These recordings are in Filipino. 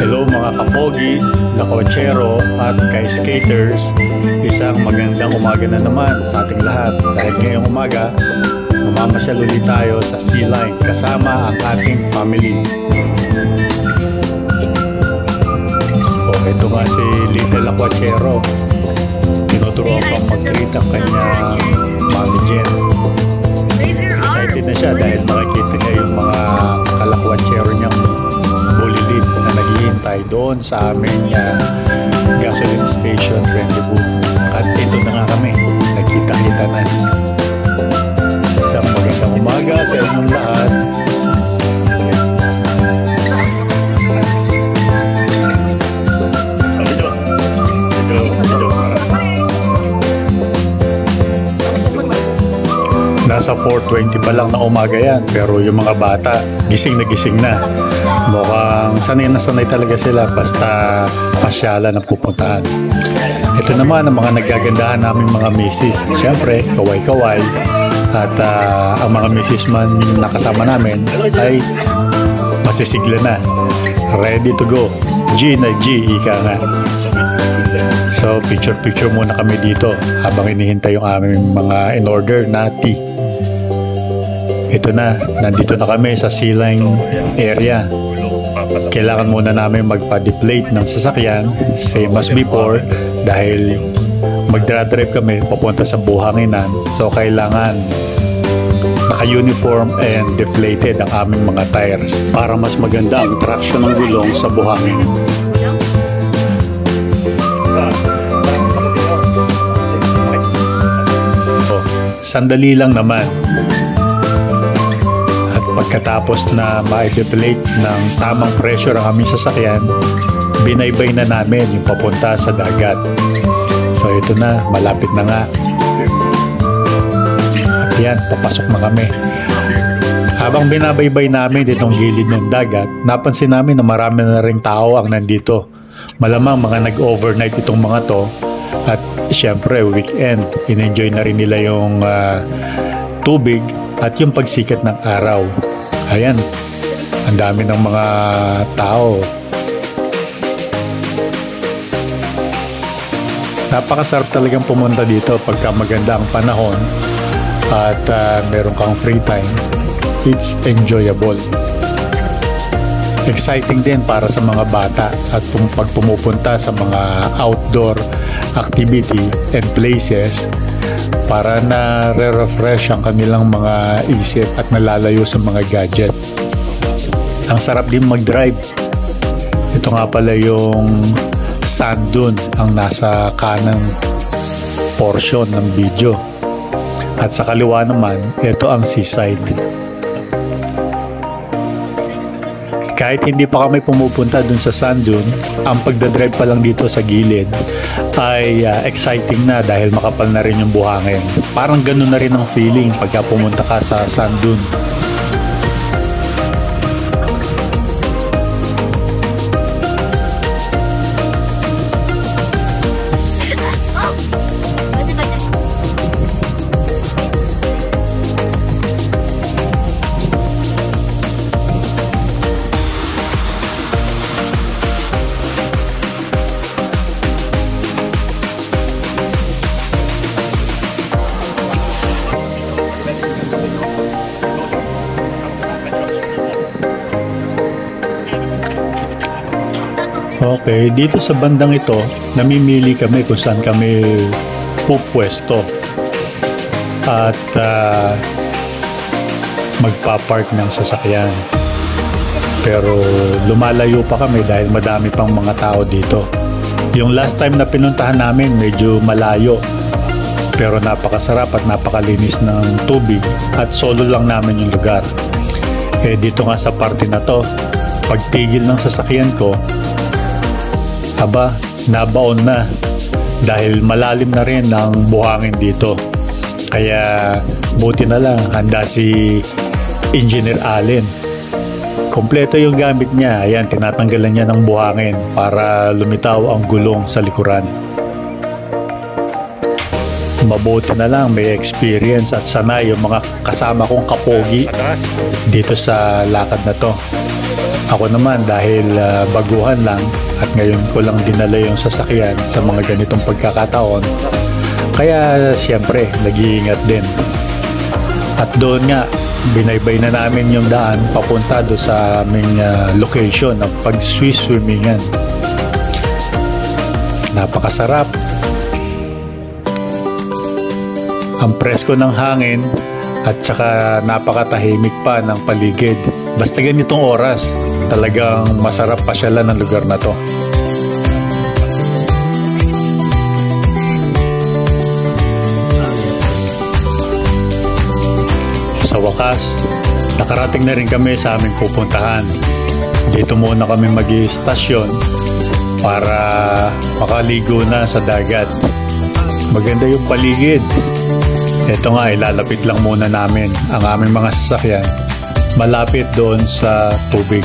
Hello mga kapogi, lakotsero at ka-skaters. Isang magandang umaga na naman sa ating lahat. Dahil ngayong umaga, mamamasyal ulit tayo sa Sea Line kasama ang ating family. Ito nga si Little Lakotsero. Tinuturuan pang mag-greet ang kanyang Mami Jen. Excited na siya dahil makikita niya yung mga kalakwatsyero niyang bulilit na naghihintay doon sa aming gasoline station rendezvous. At ito na nga kami, nagkita-kita na. Isang magandang umaga sa inyong lahat. Nasa 4:20 pa lang na umaga yan, pero yung mga bata gising na. Mukhang sanay talaga sila basta pasyalan ang pupuntahan. Ito naman ang mga nagagandahan naming mga misis. Siyempre, kaway-kaway. At ang mga misis man nakasama namin ay masisigla na. Ready to go. G na G, ika nga. So, picture muna kami dito habang inihintay yung aming mga in-order na tea. Ito na, nandito na kami sa Sea Line area. Kailangan muna namin magpa-deflate ng sasakyan, same as before, dahil magdra-drive kami papunta sa buhanginan. So kailangan naka-uniform and deflated ang aming mga tires para mas maganda ang traction ng gulong sa buhangin. Sandali lang naman. Pagkatapos na ma-deflate ng tamang pressure ang aming sasakyan, binaybay na namin yung papunta sa dagat. So ito na, malapit na nga. At yan, papasok na kami. Habang binabaybay namin ditong gilid ng dagat, napansin namin na marami na ring tao ang nandito. Malamang mga nag-overnight itong mga to. At syempre, weekend, in-enjoy na rin nila yung tubig at yung pagsikat ng araw. Ayan, ang dami ng mga tao. Napakasarap talagang pumunta dito pagka maganda ang panahon at meron kang free time. It's enjoyable. Exciting din para sa mga bata at pag pumupunta sa mga outdoor activity and places para na re-refresh ang kanilang mga isip at nalalayo sa mga gadget. Ang sarap din mag-drive. Ito nga pala yung sand dune ang nasa kanang portion ng video. At sa kaliwa naman, ito ang seaside. Kahit hindi pa kami pumupunta dun sa sand dune, ang pagdadrive pa lang dito sa gilid ay exciting na dahil makapal na rin yung buhangin. Parang ganun na rin ang feeling pagka pumunta ka sa sand dune. Okay, dito sa bandang ito, namimili kami kung saan kami pupwesto at magpapark ng sasakyan. Pero lumalayo pa kami dahil madami pang mga tao dito. Yung last time na pinuntahan namin, medyo malayo. Pero napakasarap at napakalinis ng tubig at solo lang namin yung lugar. Dito nga sa parte na to, pagtigil ng sasakyan ko, nabaon na dahil malalim na rin ang buhangin dito. Kaya buti na lang handa si Engineer Allen. Kompleto yung gamit niya. Ayan, tinatanggalan niya ng buhangin para lumitaw ang gulong sa likuran. Mabuti na lang may experience at sanay yung mga kasama kong kapogi dito sa lakad na to. Ako naman dahil baguhan lang at ngayon ko lang dinala yung sasakyan sa mga ganitong pagkakataon, kaya siyempre nag-iingat din. At doon nga, binaybay na namin yung daan papunta doon sa aming location ng pag-swimmingan. Napakasarap. Ang presko ng hangin at saka napakatahimik pa ng paligid. Basta ganitong oras, talagang masarap pasyalan ng lugar na to. Sa wakas, nakarating na rin kami sa aming pupuntahan. Dito muna kami mag-i-stasyon para makaligo na sa dagat. Maganda yung paligid. Ito nga, ilalapit lang muna namin ang aming mga sasakyan malapit doon sa tubig.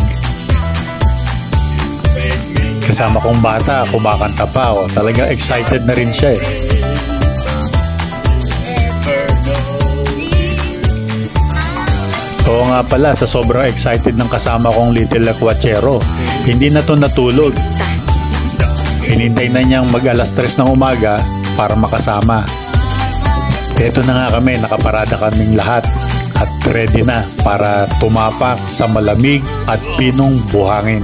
Kasama kong bata, kumakanta pa. Talagang excited na rin siya eh. Oo nga pala, sa sobrang excited ng kasama kong little lakwachero, hindi na to natulog. Hinintay na niyang mag-alas 3 ng umaga para makasama. Ito na nga kami, nakaparada kaming lahat at ready na para tumapak sa malamig at pinong buhangin.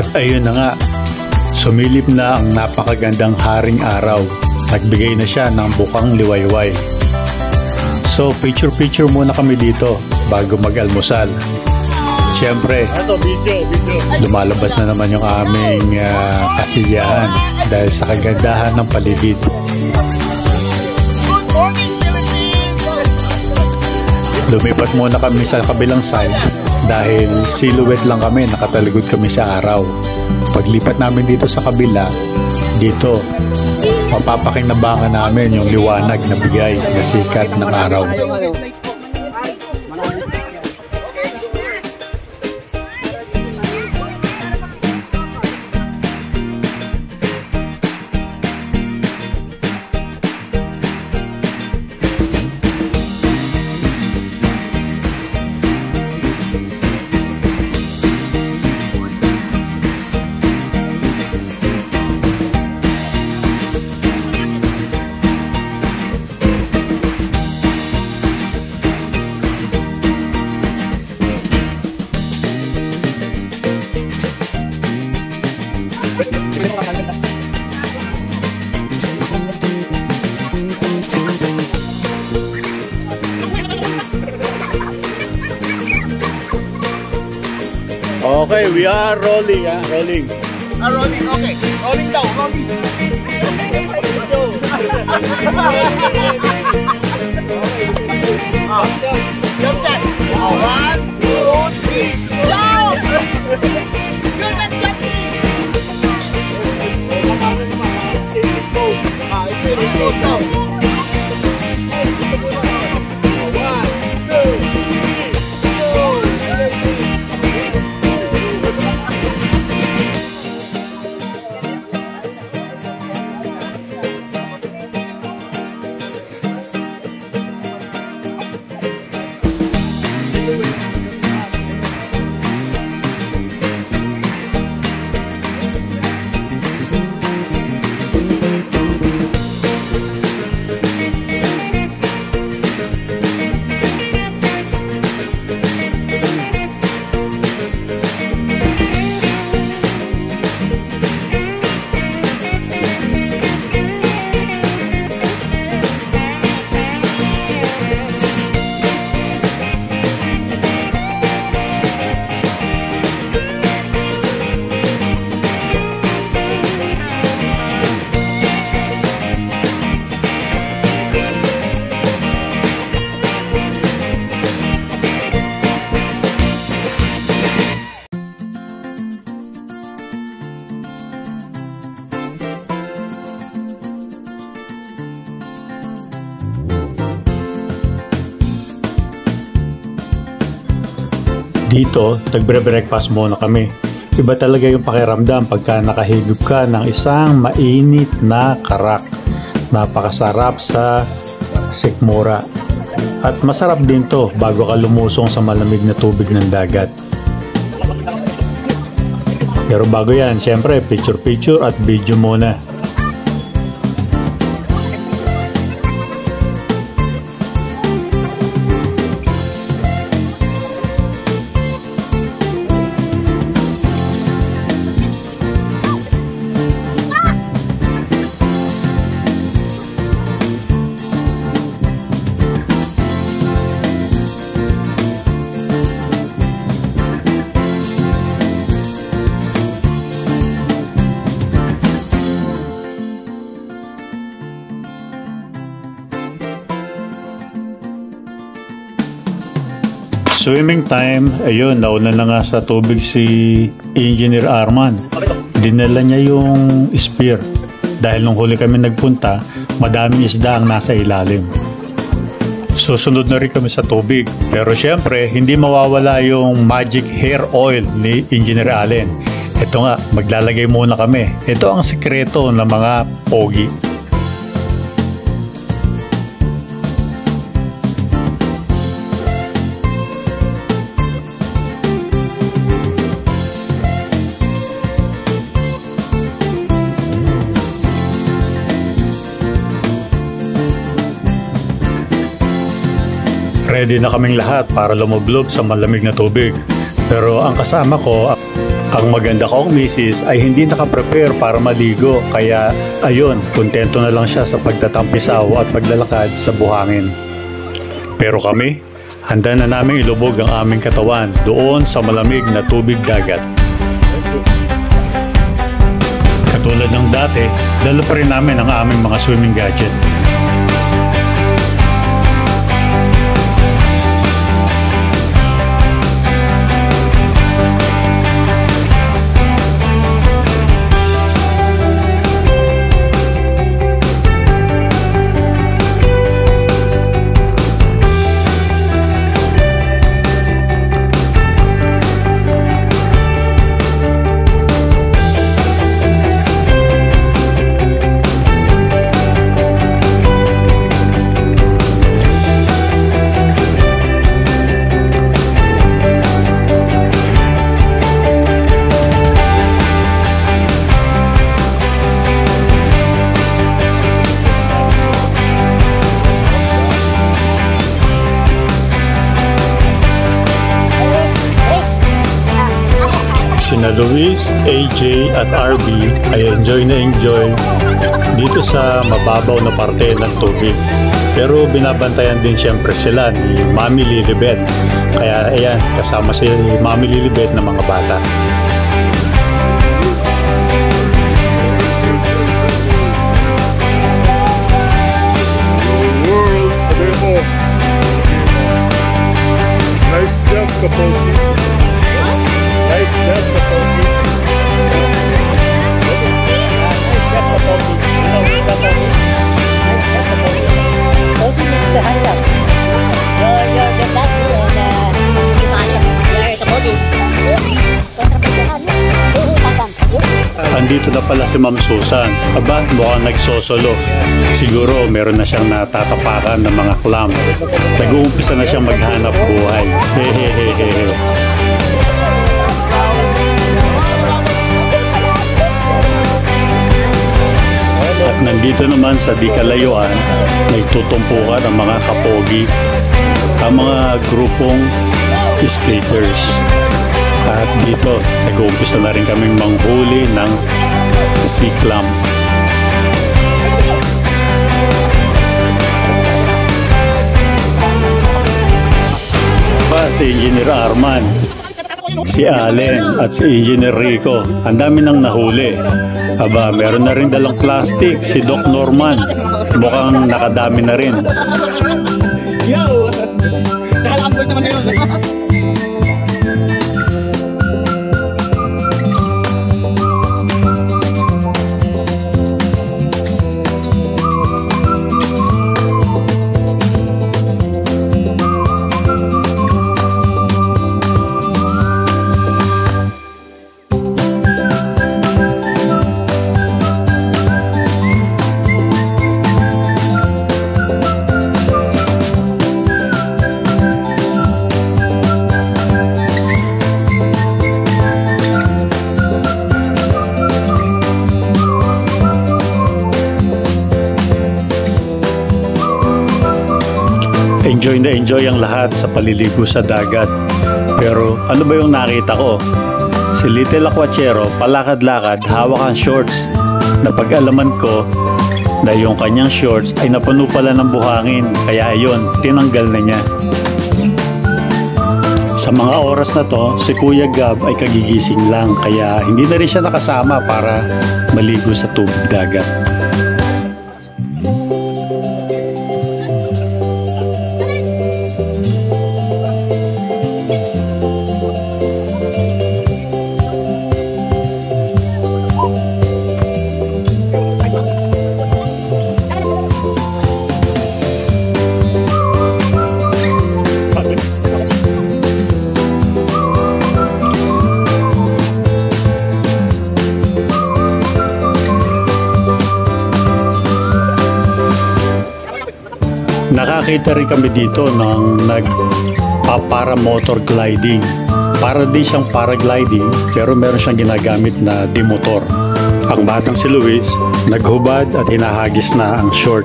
At ayun na nga, sumilip na ang napakagandang haring araw. Nagbigay na siya ng bukang liwayway. So picture muna kami dito bago mag-almusal. Siyempre, lumalabas na naman yung aming kasiyahan dahil sa kagandahan ng paligid. Lumipat muna kami sa kabilang side dahil silhouette lang kami, nakataligod kami sa araw. Paglipat namin dito sa kabila, dito mapapakinabangan namin yung liwanag na bigay na sikat ng araw. Okay, we are rolling, rolling. Rolling, okay. Rolling down, rolling. Jump that. 1, 2, 3, down! Good, let's get it! Go down. 1, 2, 3, go! Dito, nagbre-breakfast muna kami. Iba talaga yung pakiramdam pagka nakahigop ka ng isang mainit na karak. Napakasarap sa sikmura. At masarap din to bago ka lumusong sa malamig na tubig ng dagat. Pero bago yan, syempre, picture-picture at video muna. Swimming time, ayun, nauna na nga sa tubig si Engineer Arman. Dinala niya yung spear. Dahil nung huli kami nagpunta, madaming isda ang nasa ilalim. Susunod na rin kami sa tubig. Pero syempre, hindi mawawala yung magic hair oil ni Engineer Allen. Ito nga, maglalagay muna kami. Ito ang sikreto ng mga pogi. Ready na kaming lahat para lumublob sa malamig na tubig. Pero ang kasama ko, ang maganda kong misis ay hindi nakaprepare para maligo. Kaya ayun, kontento na lang siya sa pagtatampisaw at paglalakad sa buhangin. Pero kami, handa na namin ilubog ang aming katawan doon sa malamig na tubig dagat. Katulad ng dati, dala pa rin namin ang aming mga swimming gadget. Sina Luis, AJ at RB ay enjoy dito sa mababaw na parte ng tubig. Pero binabantayan din siyempre sila ni Mami Lilibet. Kaya ayan, kasama si Mami Lilibet ng mga bata. Nice job, Kaposi. Nice job, Kaposi. Andito na pala si Ma'am Susan. Aba, mukhang nagsosolo. Siguro meron na siyang natatapakan ng mga clam. Nag-uumpisa na siyang maghanap buhay. Hehehehe. At nandito naman sa di kalayuan, nagtutumpukan ang mga kapogi, ang mga grupong skaters. At dito, nag-uumpisa na rin kaming manghuli ng sea clam. Si Engineer Arman, si Allen at si Engineer Rico, ang dami nang nahuli. Aba, meron na rin dalang plastic si Doc Norman. Mukhang nakadami na rin. Yo! Nakalaambos naman ngayon. enjoy ang lahat sa paliligo sa dagat. Pero ano ba yung nakita ko? Si Little Aquachero palakad-lakad hawak ang shorts na pag-alaman ko na yung kanyang shorts ay napuno pala ng buhangin, kaya ayun, tinanggal na niya. Sa mga oras na to, si Kuya Gab ay kagigising lang, kaya hindi na rin siya nakasama para maligo sa tubig dagat. Nakakita rin kami dito ng nagpa-paramotor gliding. Para din siyang paragliding pero meron siyang ginagamit na dimotor. Ang batang si Luis naghubad at hinahagis na ang short.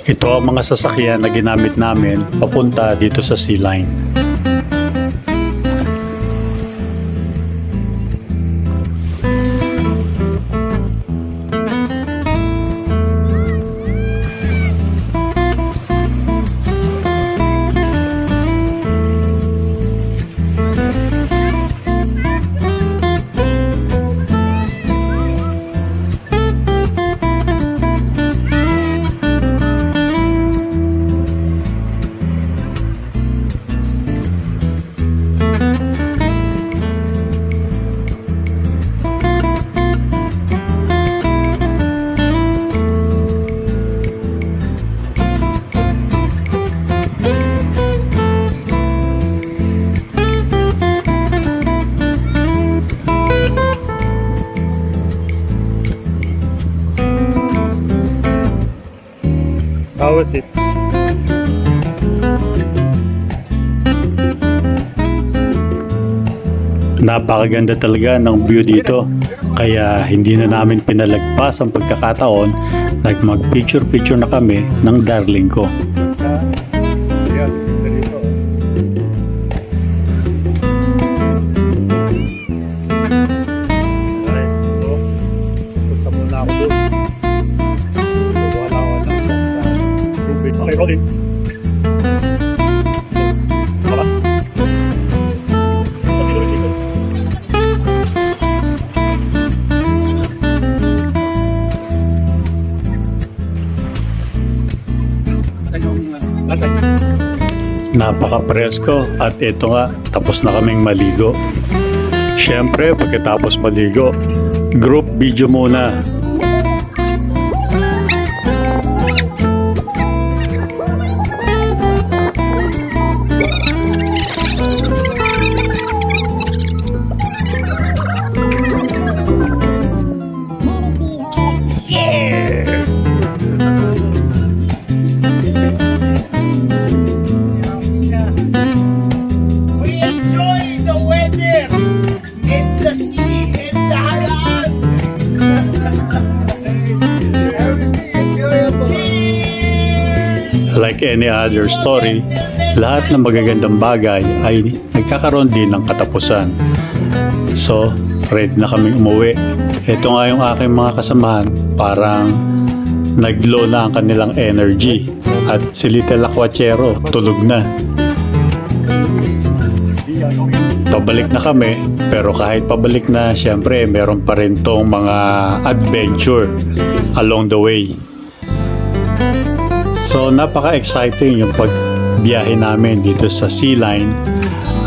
Ito ang mga sasakyan na ginamit namin papunta dito sa Sea Line. How was it? Napakaganda talaga ng view dito, kaya hindi na namin pinalagpas ang pagkakataon na mag-picture-picture na kami ng darling ko. Okay, rolling. Wala? Kasi ulit dito. Napaka-presko at ito nga, tapos na kaming maligo. Siyempre, pagkatapos maligo, group video muna. Like any other story, lahat ng magagandang bagay ay nagkakaroon din ng katapusan. So, ready na kaming umuwi. Ito nga yung aking mga kasamahan, parang nag-low na ang kanilang energy. At si Little Aquachero, tulog na. Pabalik na kami, pero kahit pabalik na, syempre meron pa rin tong mga adventure along the way. So napaka-exciting yung pagbiyahe namin dito sa Sea Line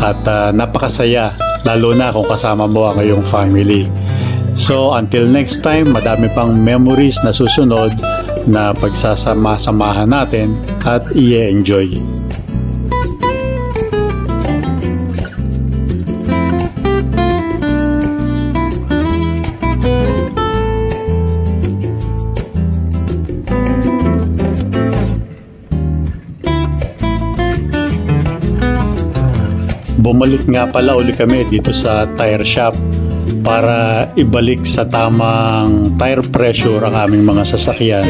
at napakasaya, lalo na kung kasama mo ang iyong family. So until next time, madami pang memories na susunod na pagsasama-samahan natin at i-enjoy. Bumalik nga pala uli kami dito sa tire shop para ibalik sa tamang tire pressure ang aming mga sasakyan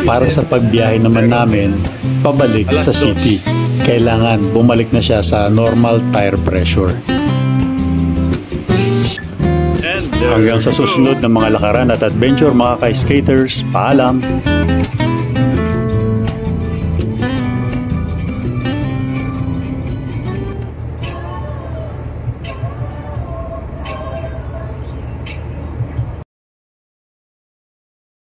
para sa pagbiyahe naman namin pabalik sa city. Kailangan bumalik na siya sa normal tire pressure. Hanggang sa susunod na mga lakaran at adventure mga ka-skaters, paalam!